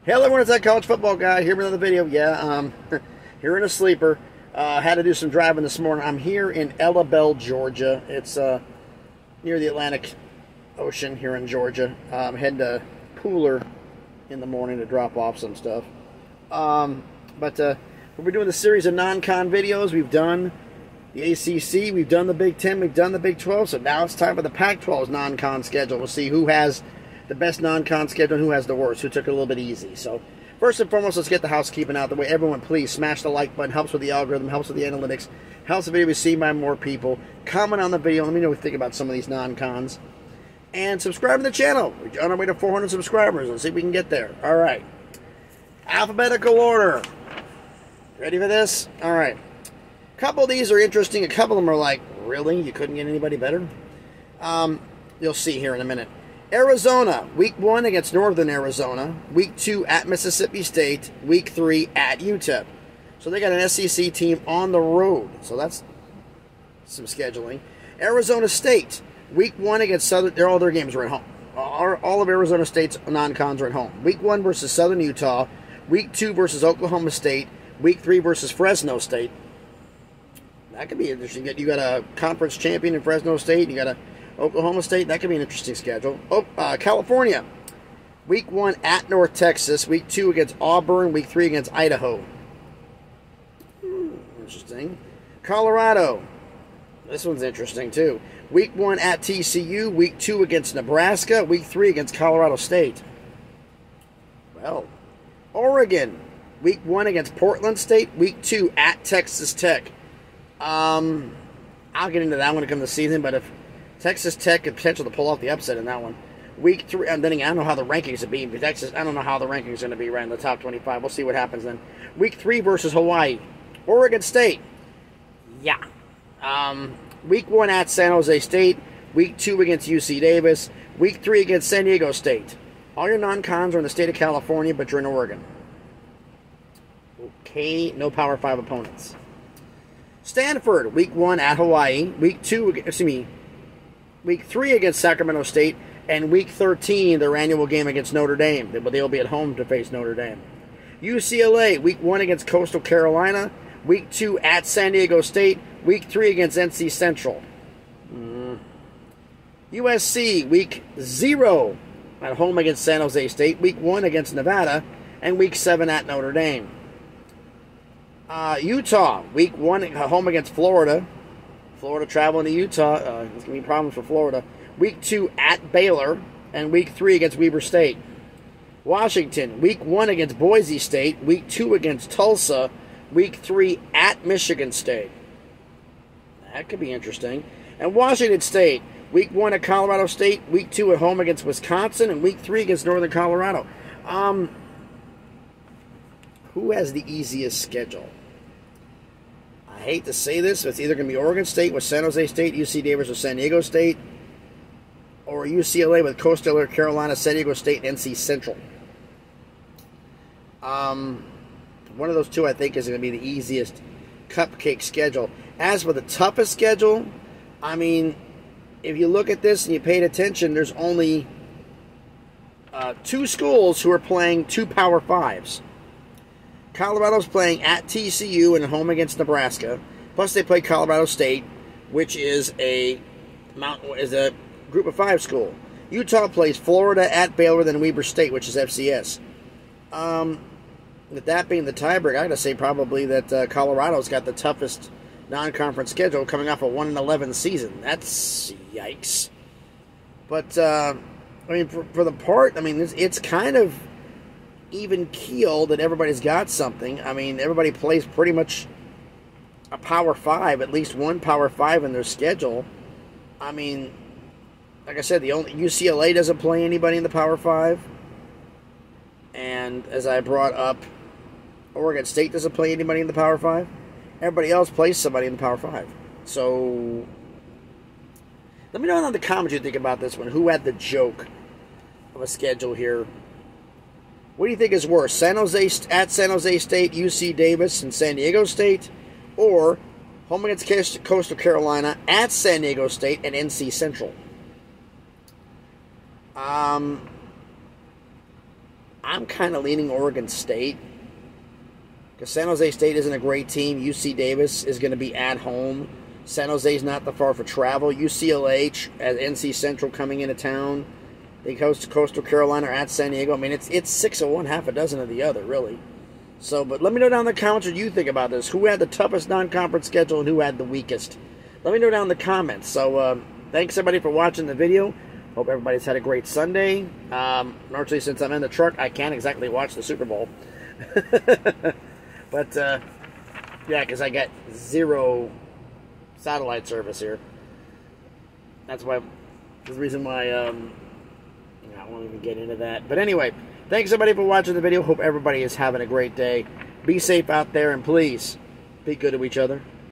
Hello everyone, it's that college football guy here with another video. Yeah, here in a sleeper. Had to do some driving this morning. I'm here in Ellabelle, Georgia. It's near the Atlantic Ocean here in Georgia. I'm heading to Pooler in the morning to drop off some stuff. We're doing the series of non-con videos. We've done the ACC, we've done the Big Ten, we've done the Big 12, so now it's time for the Pac-12's non-con schedule. We'll see who has the best non-con schedule and who has the worst, who took it a little bit easy. So first and foremost, let's get the housekeeping out of the way. Everyone, please smash the like button. Helps with the algorithm, helps with the analytics, helps the video be seen by more people. Comment on the video. Let me know what you think about some of these non-cons. And subscribe to the channel. We're on our way to 400 subscribers. Let's see if we can get there. All right. Alphabetical order. Ready for this? All right. A couple of these are interesting. A couple of them are like, really? You couldn't get anybody better? You'll see here in a minute. Arizona, Week 1 against Northern Arizona. Week 2 at Mississippi State. Week 3 at UTEP. So they got an SEC team on the road. So that's some scheduling. Arizona State, Week 1 against Southern. All their games are at home. All of Arizona State's non-cons are at home. Week 1 versus Southern Utah. Week 2 versus Oklahoma State. Week 3 versus Fresno State. That could be interesting. You got a conference champion in Fresno State. You got a Oklahoma State, that could be an interesting schedule. California, Week 1 at North Texas. Week 2 against Auburn. Week 3 against Idaho. Interesting. Colorado, this one's interesting too. Week 1 at TCU. Week 2 against Nebraska. Week 3 against Colorado State. Well, Oregon, Week 1 against Portland State. Week 2 at Texas Tech. I'll get into that one when it comes to season, but if Texas Tech had potential to pull off the upset in that one. Week 3, and then again, I don't know how the rankings would be. But Texas, I don't know how the rankings are going to be right in the top 25. We'll see what happens then. Week 3 versus Hawaii. Oregon State. Yeah. Week 1 at San Jose State. Week 2 against UC Davis. Week 3 against San Diego State. All your non-cons are in the state of California, but you're in Oregon. Okay, no Power 5 opponents. Stanford, Week 1 at Hawaii. Week 3 against Sacramento State, and Week 13, their annual game against Notre Dame. But they'll be at home to face Notre Dame. UCLA, Week 1 against Coastal Carolina. Week 2 at San Diego State. Week 3 against NC Central. USC, Week 0 at home against San Jose State. Week 1 against Nevada. And Week 7 at Notre Dame. Utah, Week 1 at home against Florida. Florida traveling to Utah. It's going to be problems for Florida. Week 2 at Baylor. And Week 3 against Weber State. Washington, Week 1 against Boise State. Week 2 against Tulsa. Week 3 at Michigan State. That could be interesting. And Washington State, Week 1 at Colorado State. Week 2 at home against Wisconsin. And Week 3 against Northern Colorado. Who has the easiest schedule? I hate to say this, but it's either going to be Oregon State with San Jose State, UC Davis with San Diego State, or UCLA with Coastal Carolina, San Diego State, and NC Central. One of those two, I think, is going to be the easiest cupcake schedule. As for the toughest schedule, I mean, if you look at this and you paid attention, there's only 2 schools who are playing 2 Power 5s. Colorado's playing at TCU and at home against Nebraska. Plus, they play Colorado State, which is a Group of 5 school. Utah plays Florida at Baylor, then Weber State, which is FCS. With that being the tiebreaker, I got to say probably that Colorado's got the toughest non-conference schedule, coming off a 1-11 season. That's yikes. But I mean, for the part, I mean, it's kind of even keel that everybody's got something. I mean, everybody plays pretty much a Power 5, at least one Power 5 in their schedule. I mean, like I said, the only UCLA doesn't play anybody in the Power 5. And as I brought up, Oregon State doesn't play anybody in the Power 5. Everybody else plays somebody in the Power 5. So, let me know in the comments what you think about this one. Who had the joke of a schedule here? What do you think is worse? San Jose at San Jose State, UC Davis, and San Diego State, or home against Coastal Carolina at San Diego State and NC Central? I'm kind of leaning Oregon State. Because San Jose State isn't a great team. UC Davis is going to be at home. San Jose's not that far for travel. UCLA as NC Central coming into town. They host Coastal Carolina or at San Diego. I mean, it's 6 of one, half a dozen of the other, really. So, but let me know down in the comments what you think about this. Who had the toughest non-conference schedule and who had the weakest? Let me know down in the comments. So, thanks everybody for watching the video. Hope everybody's had a great Sunday. Unfortunately, since I'm in the truck, I can't exactly watch the Super Bowl. But, yeah, because I got 0 satellite service here. That's why, the reason why, I won't even get into that. But anyway, thanks everybody for watching the video. Hope everybody is having a great day. Be safe out there, and please, be good to each other.